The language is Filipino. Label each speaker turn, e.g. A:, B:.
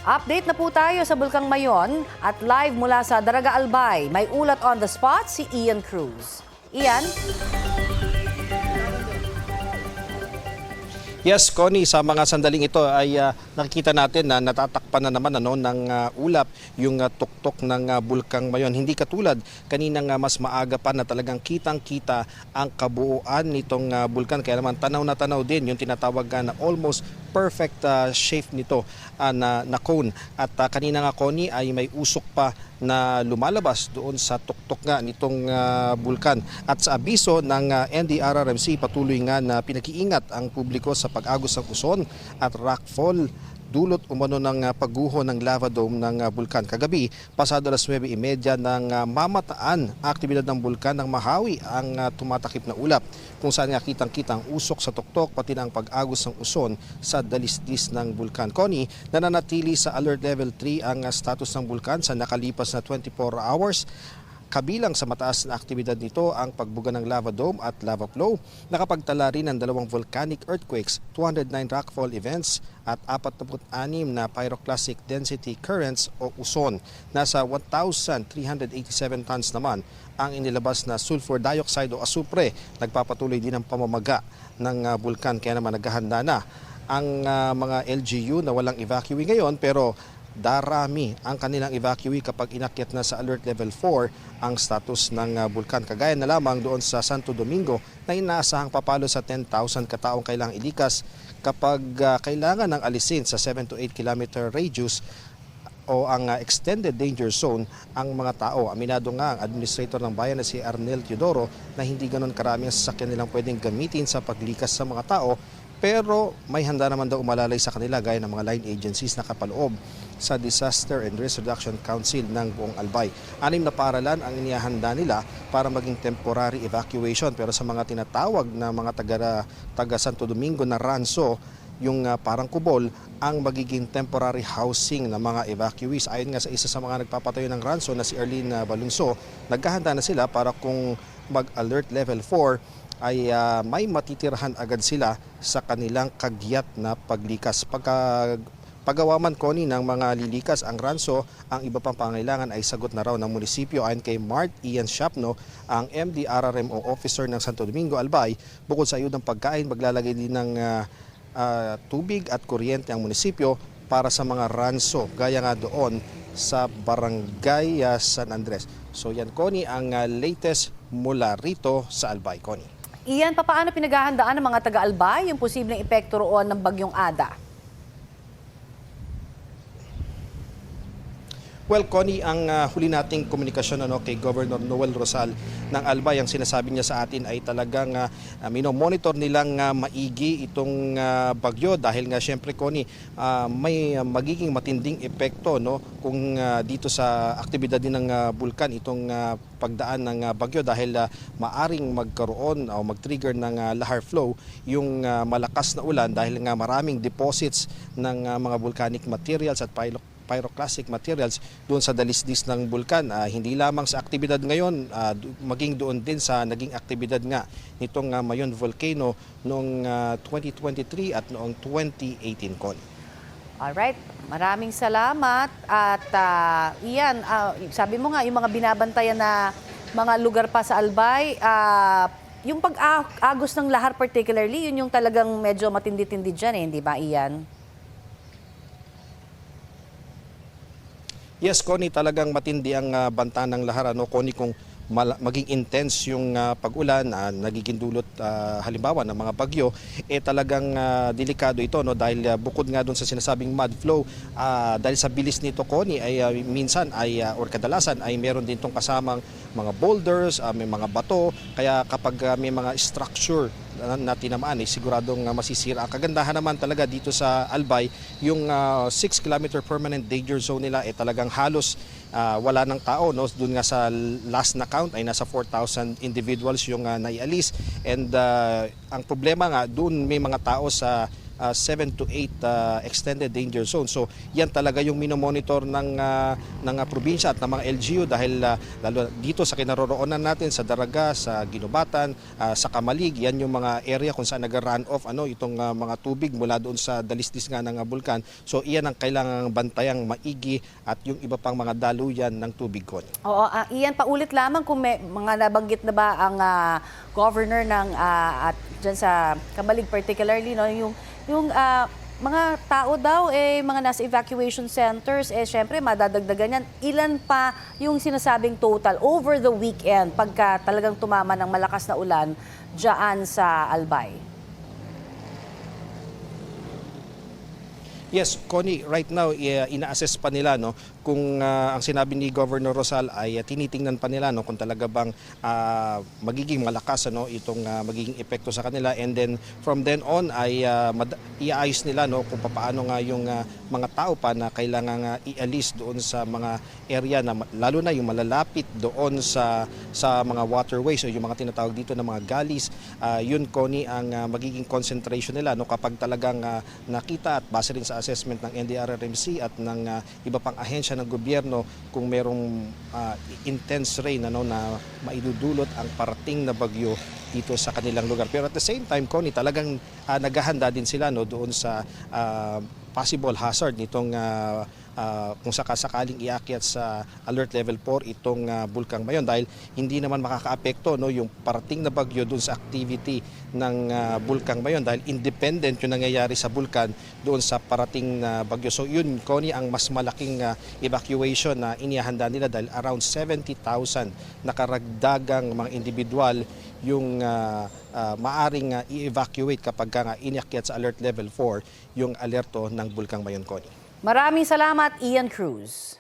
A: Update na po tayo sa Bulkang Mayon at live mula sa Daraga Albay. May ulat on the spot si Ian Cruz. Ian?
B: Yes, Connie, sa mga sandaling ito ay nakikita natin na natatakpan na naman ng ulap yung tuktok ng Bulkang Mayon. Hindi katulad kaninang mas maaga pa na talagang kitang-kita ang kabuuan nitong bulkan. Kaya naman tanaw na tanaw din yung tinatawag na almost perfect shape nito na cone. At kanina nga, Connie, ay may usok pa na lumalabas doon sa tuktok nga nitong bulkan. At sa abiso ng NDRRMC, patuloy nga na pinag-iingat ang publiko sa pag-agos ng uson at rockfall dulot umano ng pagguho ng lava dome ng bulkan. Kagabi, pasado alas 9:30 ng mamataan aktibidad ng bulkan ng mahawi ang tumatakip na ulap, kung saan nga kitang-kitang usok sa tuktok pati na ang pag-agos ng uson sa dalisdis ng bulkan. Connie, nananatili sa alert level 3 ang status ng bulkan sa nakalipas na 24 hours. Kabilang sa mataas na aktibidad nito ang pagbuga ng lava dome at lava flow. Nakapagtala rin ng 2 volcanic earthquakes, 209 rockfall events at 46 na pyroclastic density currents o uson. Nasa 1,387 tons naman ang inilabas na sulfur dioxide o asupre. Nagpapatuloy din ang pamamaga ng bulkan, kaya naman naghahanda na ang mga LGU na walang evacuee ngayon, pero darami ang kanilang evacuee kapag inakyat na sa alert level 4 ang status ng bulkan. Kagaya na lamang doon sa Santo Domingo na inaasahang papalo sa 10,000 kataong kailangang ilikas kapag kailangan ng alisin sa 7 to 8 kilometer radius o ang extended danger zone ang mga tao. Aminado nga ang administrator ng bayan na si Arnel Teodoro na hindi ganon karami ang sasakyan nilang pwedeng gamitin sa paglikas sa mga tao, pero may handa naman daw umalalay sa kanila gaya ng mga line agencies na kapaloob sa Disaster and Risk Reduction Council ng buong Albay. 6 na paaralan ang inihahanda nila para maging temporary evacuation, pero sa mga tinatawag na mga taga Santo Domingo na ranso, yung parang kubol, ang magiging temporary housing ng mga evacuees. Ayon nga sa isa sa mga nagpapatayo ng ranso na si Erlene Balunso, naghahanda na sila para kung mag-alert level 4 ay may matitirahan agad sila sa kanilang kagyat na paglikas. Paggawa man, Connie, ng mga lilikas ang ranso, ang iba pang pangailangan ay sagot na raw ng munisipyo. Ayon kay Mart Ian Shapno, ang MDRRMO officer ng Santo Domingo Albay, bukod sa ayudang pagkain, maglalagay din ng tubig at kuryente ang munisipyo para sa mga ranso, gaya nga doon sa Barangay San Andres. So yan, Connie, ang latest mula rito sa Albay. Connie.
A: Ian, paano pinaghahandaan ng mga taga-Albay yung posibleng epekto roon ng Bagyong Ada?
B: Well, Connie, ang huli nating komunikasyon kay Governor Noel Rosal ng Albay, ang sinasabi niya sa atin ay talagang minomonitor nilang maigi itong bagyo dahil nga syempre, Connie, may magiging matinding epekto kung dito sa aktibidad din ng bulkan itong pagdaan ng bagyo dahil maaring magkaroon o mag-trigger ng lahar flow yung malakas na ulan dahil nga maraming deposits ng mga volcanic materials at pyroclastic materials doon sa dalisdis ng bulkan. Hindi lamang sa aktibidad ngayon, maging doon din sa naging aktibidad nga nitong Mayon Volcano noong 2023 at noong 2018, Con.
A: Alright, maraming salamat. At Ian, sabi mo nga yung mga binabantayan na mga lugar pa sa Albay, yung pag-agos ng lahar particularly, yun yung talagang medyo matindi-tindi dyan hindi ba, Ian?
B: Yes, Connie, talagang matindi ang banta ng lahar, Connie, kung maging intense yung pag-ulan, nagiging dulot halimbawa ng mga bagyo, talagang delikado ito dahil bukod nga doon sa sinasabing mud flow, dahil sa bilis nito, Connie, ay minsan ay or kadalasan ay meron din itong kasamang mga boulders, may mga bato, kaya kapag may mga structure na tinamaan siguradong masisira. Ang kagandahan naman talaga dito sa Albay, yung 6 kilometer permanent danger zone nila talagang halos wala ng tao. Doon nga sa last na count ay nasa 4,000 individuals yung naialis. And ang problema nga, doon may mga tao sa 7 to 8 extended danger zone. So yan talaga yung minomonitor ng probinsya at ng mga LGU dahil lalo dito sa kinaroroonan natin sa Daraga, sa Ginubatan, sa Kamalig, yan yung mga area kung saan nag-run off itong mga tubig mula doon sa dalisdis nga ng bulkan. So iyan ang kailangang bantayang maigi at yung iba pang mga daluyan ng tubig ko.
A: Oo, iyan paulit lamang kung may mga nabanggit na ba ang governor ng at dyan sa Kamalig particularly, no, yung mga tao daw mga nasa evacuation centers syempre madadagdagan yan. Ilan pa yung sinasabing total over the weekend pagka talagang tumama ng malakas na ulan diyan sa Albay?
B: Yes, Connie, right now ina-assess pa nila kung ang sinabi ni Governor Rosal ay tinitingnan pa nila kung talaga bang magiging malakas itong magiging epekto sa kanila, and then from then on ay iayos nila kung paano nga yung mga tao pa na kailangan ialis doon sa mga area na lalo na yung malalapit doon sa mga waterways o yung mga tinatawag dito na mga galleys. Yun, Connie, ang magiging concentration nila kapag talagang nakita at base rin sa assessment ng NDRRMC at ng iba pang ahensya ng gobyerno kung merong intense rain na maidudulot ang parating na bagyo dito sa kanilang lugar. Pero at the same time, Connie, talagang naghahanda din sila doon sa possible hazard nitong kung sakasakaling iakyat sa alert level 4 itong Bulkang Mayon, dahil hindi naman makakaapekto yung parating na bagyo doon sa activity ng Bulkang Mayon dahil independent yung nangyayari sa bulkan doon sa parating na bagyo. So yun, Connie, ang mas malaking evacuation na inihanda nila dahil around 70,000 nakaragdagang mga individual yung maaring i-evacuate kapag inakyat sa alert level 4 yung alerto ng Bulkang Mayon, Connie.
A: Maraming salamat, Ian Cruz.